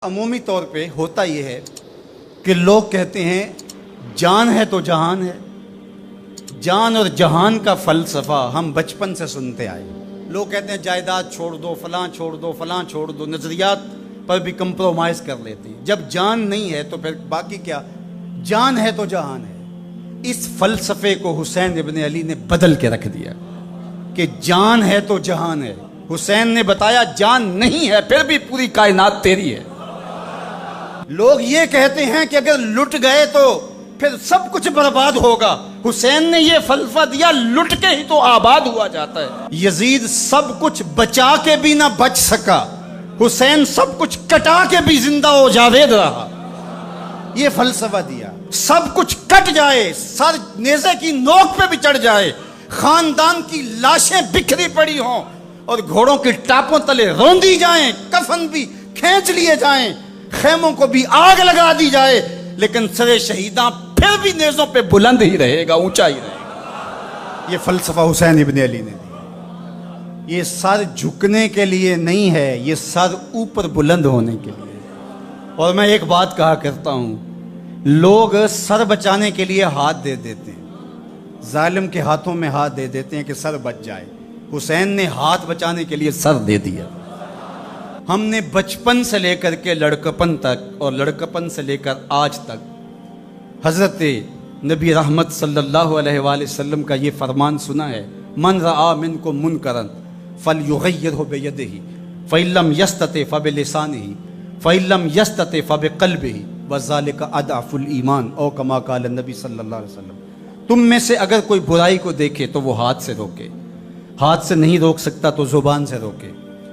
عمومی طور پہ ہوتا یہ ہے کہ لوگ کہتے ہیں جان ہے تو جہان ہے. جان اور جہان کا فلسفہ ہم بچپن سے سنتے آئے. لوگ کہتے ہیں جائیداد چھوڑ دو، فلاں چھوڑ دو، فلاں چھوڑ دو، نظریات پر بھی کمپرومائز کر لیتے ہیں. جب جان نہیں ہے تو پھر باقی کیا؟ جان ہے تو جہان ہے. اس فلسفے کو حسین ابن علی نے بدل کے رکھ دیا کہ جان ہے تو جہان ہے. حسین نے بتایا جان نہیں ہے پھر بھی پوری کائنات تیری ہے. لوگ یہ کہتے ہیں کہ اگر لٹ گئے تو پھر سب کچھ برباد ہوگا. حسین نے یہ فلسفہ دیا لٹ کے ہی تو آباد ہوا جاتا ہے. یزید سب کچھ بچا کے بھی نہ بچ سکا، حسین سب کچھ کٹا کے بھی زندہ و جاوید رہا. یہ فلسفہ دیا سب کچھ کٹ جائے، سر نیزے کی نوک پہ بھی چڑھ جائے، خاندان کی لاشیں بکھری پڑی ہوں اور گھوڑوں کی ٹاپوں تلے روندی جائیں، کفن بھی کھینچ لیے جائیں، خیموں کو بھی آگ لگا دی جائے، لیکن سر شہیداں پھر بھی نیزوں پہ بلند ہی رہے گا، اونچا ہی رہے گا. یہ فلسفہ حسین ابن علی نے دیا. یہ سر جھکنے کے لیے نہیں ہے، یہ سر اوپر بلند ہونے کے لیے. اور میں ایک بات کہا کرتا ہوں، لوگ سر بچانے کے لیے ہاتھ دے دیتے ہیں، ظالم کے ہاتھوں میں ہاتھ دے دیتے ہیں کہ سر بچ جائے. حسین نے ہاتھ بچانے کے لیے سر دے دیا. ہم نے بچپن سے لے کر کے لڑکپن تک اور لڑکپن سے لے کر آج تک حضرت نبی رحمت صلی اللہ علیہ وآلہ وسلم کا یہ فرمان سنا ہے، من رآ منکم منکرا فلیغیرہ بیدہ فإن لم یستطع فبلسانہ فإن لم یستطع فبقلبہ وذلک اضعف الایمان، او کما قال النبی صلی اللہ علیہ وسلم. تم میں سے اگر کوئی برائی کو دیکھے تو وہ ہاتھ سے روکے، ہاتھ سے نہیں روک سکتا تو زبان سے روکے،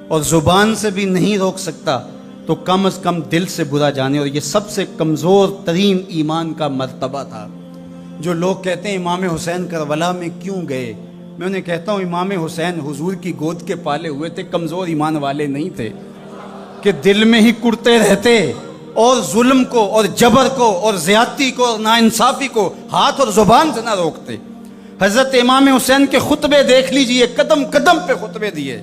اور زبان سے بھی نہیں روک سکتا تو کم از کم دل سے برا جانے. اور یہ سب سے کمزور ترین ایمان کا مرتبہ تھا. جو لوگ کہتے ہیں امام حسین کربلا میں کیوں گئے، میں انہیں کہتا ہوں امام حسین حضور کی گود کے پالے ہوئے تھے، کمزور ایمان والے نہیں تھے کہ دل میں ہی کڑتے رہتے اور ظلم کو اور جبر کو اور زیادتی کو اور ناانصافی کو ہاتھ اور زبان سے نہ روکتے. حضرت امام حسین کے خطبے دیکھ لیجئے، قدم قدم پہ خطبے دیے.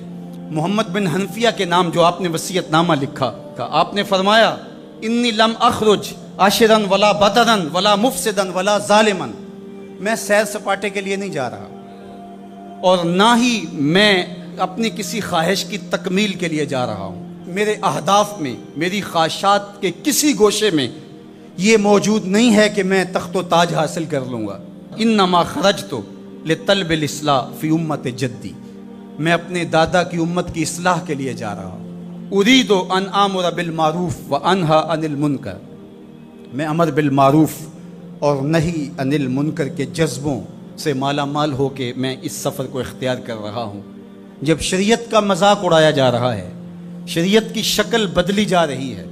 محمد بن حنفیہ کے نام جو آپ نے وصیت نامہ لکھا تھا، آپ نے فرمایا انی لم اخرج عاشرا ولا بدرا ولا مفسدا ولا ظالما. میں سیر سپاٹے کے لیے نہیں جا رہا اور نہ ہی میں اپنی کسی خواہش کی تکمیل کے لیے جا رہا ہوں. میرے اہداف میں، میری خواہشات کے کسی گوشے میں یہ موجود نہیں ہے کہ میں تخت و تاج حاصل کر لوں گا. انما خرجت لطلب الاصلاح فی امت جدی، میں اپنے دادا کی امت کی اصلاح کے لیے جا رہا ہوں. اريد ان آمر بالمعروف وانہا عن المنکر، میں امر بالمعروف اور نہی عن المنکر کے جذبوں سے مالا مال ہو کے میں اس سفر کو اختیار کر رہا ہوں. جب شریعت کا مذاق اڑایا جا رہا ہے، شریعت کی شکل بدلی جا رہی ہے،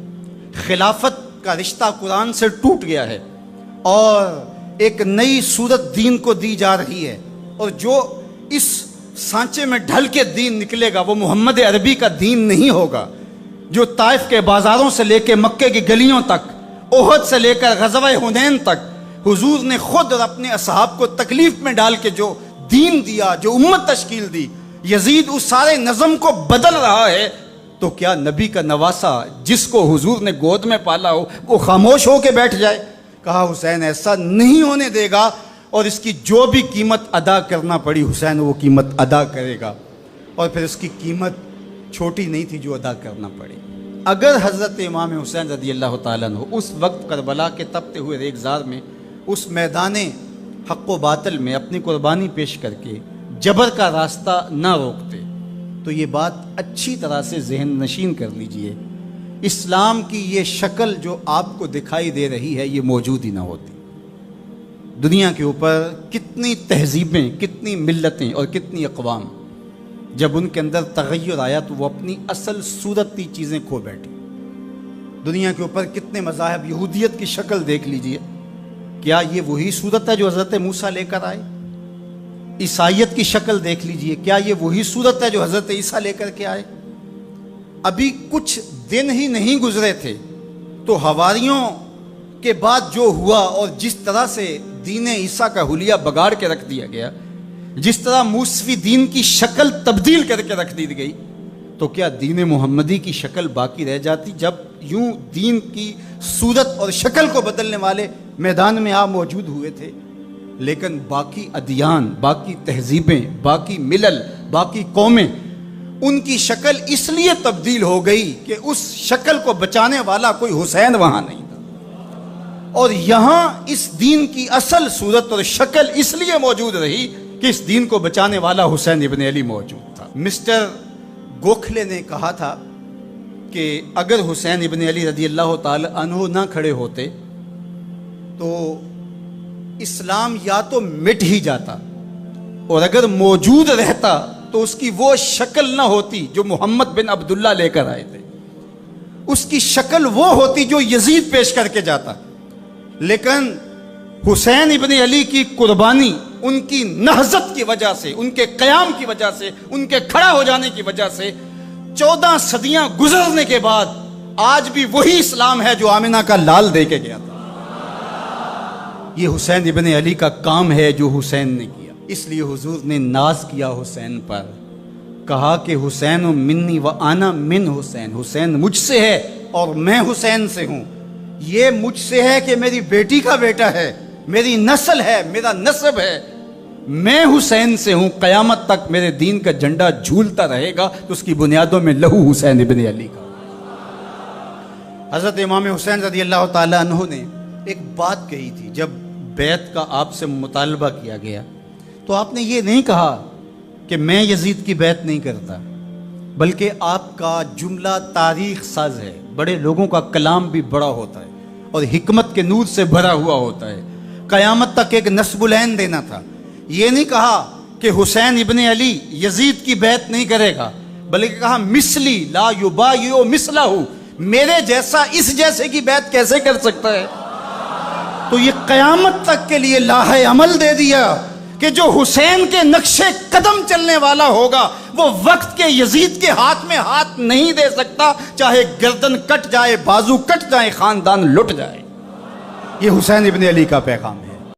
خلافت کا رشتہ قرآن سے ٹوٹ گیا ہے اور ایک نئی صورت دین کو دی جا رہی ہے، اور جو اس سانچے میں ڈھل کے دین نکلے گا وہ محمد عربی کا دین نہیں ہوگا، جو طائف کے بازاروں سے لے کے مکے کی گلیوں تک، احد سے لے کر غزوہ حنین تک حضور نے خود اور اپنے اصحاب کو تکلیف میں ڈال کے جو دین دیا، جو امت تشکیل دی. یزید اس سارے نظم کو بدل رہا ہے، تو کیا نبی کا نواسا جس کو حضور نے گود میں پالا ہو وہ خاموش ہو کے بیٹھ جائے؟ کہا حسین ایسا نہیں ہونے دے گا، اور اس کی جو بھی قیمت ادا کرنا پڑی حسین وہ قیمت ادا کرے گا. اور پھر اس کی قیمت چھوٹی نہیں تھی جو ادا کرنا پڑی. اگر حضرت امام حسین رضی اللہ تعالیٰ عنہ اس وقت کربلا کے تپتے ہوئے ریگزار میں، اس میدان حق و باطل میں اپنی قربانی پیش کر کے جبر کا راستہ نہ روکتے تو یہ بات اچھی طرح سے ذہن نشین کر لیجئے، اسلام کی یہ شکل جو آپ کو دکھائی دے رہی ہے یہ موجود ہی نہ ہوتی. دنیا کے اوپر کتنی تہذیبیں، کتنی ملتیں اور کتنی اقوام، جب ان کے اندر تغیر آیا تو وہ اپنی اصل صورتی چیزیں کھو بیٹھی. دنیا کے اوپر کتنے مذاہب، یہودیت کی شکل دیکھ لیجئے، کیا یہ وہی صورت ہے جو حضرت موسیٰ لے کر آئے؟ عیسائیت کی شکل دیکھ لیجئے، کیا یہ وہی صورت ہے جو حضرت عیسیٰ لے کر کے آئے؟ ابھی کچھ دن ہی نہیں گزرے تھے تو حواریوں کے بعد جو ہوا اور جس طرح سے دین عیسیٰ کا حلیہ بگاڑ کے رکھ دیا گیا، جس طرح موسوی دین کی شکل تبدیل کر کے رکھ دی گئی، تو کیا دین محمدی کی شکل باقی رہ جاتی؟ جب یوں دین کی صورت اور شکل کو بدلنے والے میدان میں آپ موجود ہوئے تھے، لیکن باقی ادیان، باقی تہذیبیں، باقی ملل، باقی قومیں، ان کی شکل اس لیے تبدیل ہو گئی کہ اس شکل کو بچانے والا کوئی حسین وہاں نہیں تھا، اور یہاں اس دین کی اصل صورت اور شکل اس لیے موجود رہی کہ اس دین کو بچانے والا حسین ابن علی موجود تھا۔ مسٹر گوکھلے نے کہا تھا کہ اگر حسین ابن علی رضی اللہ تعالی عنہ نہ کھڑے ہوتے تو اسلام یا تو مٹ ہی جاتا، اور اگر موجود رہتا تو اس کی وہ شکل نہ ہوتی جو محمد بن عبداللہ لے کر آئے تھے، اس کی شکل وہ ہوتی جو یزید پیش کر کے جاتا۔ لیکن حسین ابن علی کی قربانی، ان کی نہضت کی وجہ سے، ان کے قیام کی وجہ سے، ان کے کھڑا ہو جانے کی وجہ سے 14 صدیاں گزرنے کے بعد آج بھی وہی اسلام ہے جو آمنہ کا لال دے کے گیا تھا۔ یہ حسین ابن علی کا کام ہے جو حسین نے کیا، اس لیے حضور نے ناز کیا حسین پر، کہا کہ حسین منی و انا من حسین، حسین مجھ سے ہے اور میں حسین سے ہوں۔ یہ مجھ سے ہے کہ میری بیٹی کا بیٹا ہے، میری نسل ہے، میرا نسب ہے، میں حسین سے ہوں، قیامت تک میرے دین کا جھنڈا جھولتا رہے گا، تو اس کی بنیادوں میں لہو حسین ابن علی کا۔ حضرت امام حسین رضی اللہ تعالی عنہ نے ایک بات کہی تھی، جب بیعت کا آپ سے مطالبہ کیا گیا تو آپ نے یہ نہیں کہا کہ میں یزید کی بیعت نہیں کرتا، بلکہ آپ کا جملہ تاریخ ساز ہے، بڑے لوگوں کا کلام بھی بڑا ہوتا ہے اور حکمت کے نور سے بھرا ہوا ہوتا ہے، قیامت تک ایک نسب العین دینا تھا۔ یہ نہیں کہا کہ حسین ابن علی یزید کی بیعت نہیں کرے گا، بلکہ کہا مثلی لا یبایع مثلہ، میرے جیسا اس جیسے کی بیعت کیسے کر سکتا ہے؟ تو یہ قیامت تک کے لیے لاہ عمل دے دیا کہ جو حسین کے نقشے قدم چلنے والا ہوگا وہ وقت کے یزید کے ہاتھ میں ہاتھ نہیں دے سکتا، چاہے گردن کٹ جائے، بازو کٹ جائے، خاندان لٹ جائے۔ یہ حسین ابن علی کا پیغام ہے۔